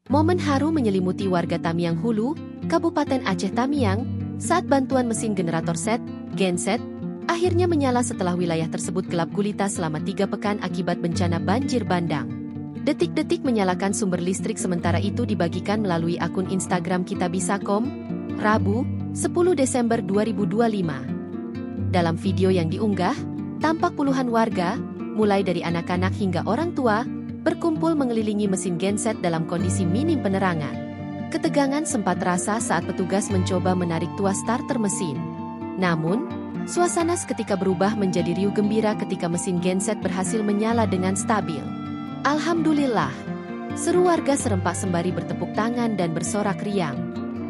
Momen haru menyelimuti warga Tamiang Hulu, Kabupaten Aceh Tamiang, saat bantuan mesin generator set, genset, akhirnya menyala setelah wilayah tersebut gelap gulita selama 3 pekan akibat bencana banjir bandang. Detik-detik menyalakan sumber listrik sementara itu dibagikan melalui akun Instagram Kitabisa.com, Rabu, 10 Desember 2025. Dalam video yang diunggah, tampak puluhan warga, mulai dari anak-anak hingga orang tua, berkumpul mengelilingi mesin genset dalam kondisi minim penerangan. Ketegangan sempat terasa saat petugas mencoba menarik tuas starter mesin. Namun, suasana seketika berubah menjadi riuh gembira ketika mesin genset berhasil menyala dengan stabil. Alhamdulillah, seru warga serempak sembari bertepuk tangan dan bersorak riang.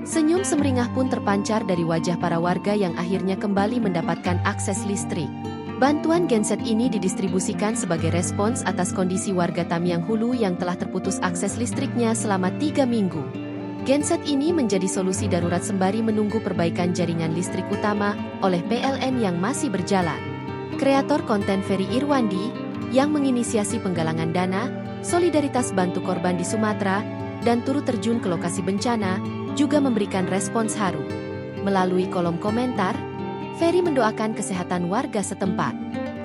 Senyum semeringah pun terpancar dari wajah para warga yang akhirnya kembali mendapatkan akses listrik. Bantuan genset ini didistribusikan sebagai respons atas kondisi warga Tamiang Hulu yang telah terputus akses listriknya selama 3 minggu. Genset ini menjadi solusi darurat sembari menunggu perbaikan jaringan listrik utama oleh PLN yang masih berjalan. Kreator konten Ferry Irwandi, yang menginisiasi penggalangan dana, solidaritas bantu korban di Sumatera, dan turut terjun ke lokasi bencana, juga memberikan respons haru. Melalui kolom komentar, Ferry mendoakan kesehatan warga setempat.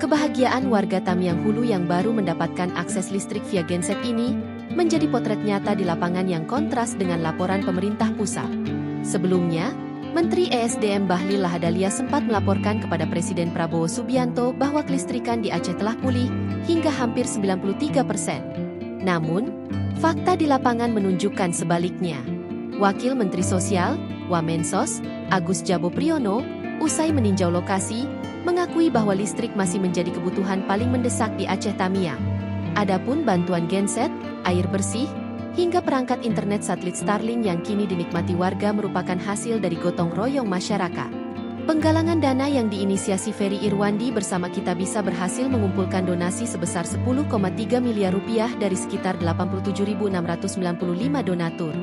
Kebahagiaan warga Tamiang Hulu yang baru mendapatkan akses listrik via genset ini menjadi potret nyata di lapangan yang kontras dengan laporan pemerintah pusat. Sebelumnya, Menteri ESDM Bahlil Lahadalia sempat melaporkan kepada Presiden Prabowo Subianto bahwa kelistrikan di Aceh telah pulih hingga hampir 93%. Namun, fakta di lapangan menunjukkan sebaliknya. Wakil Menteri Sosial, Wamensos, Agus Jabo Priyono, usai meninjau lokasi, mengakui bahwa listrik masih menjadi kebutuhan paling mendesak di Aceh Tamiang. Adapun bantuan genset, air bersih, hingga perangkat internet satelit Starlink yang kini dinikmati warga merupakan hasil dari gotong royong masyarakat. Penggalangan dana yang diinisiasi Ferry Irwandi bersama Kitabisa berhasil mengumpulkan donasi sebesar 10,3 miliar rupiah dari sekitar 87.695 donatur.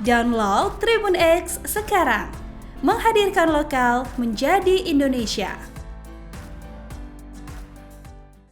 Download Tribun X sekarang. Menghadirkan lokal menjadi Indonesia.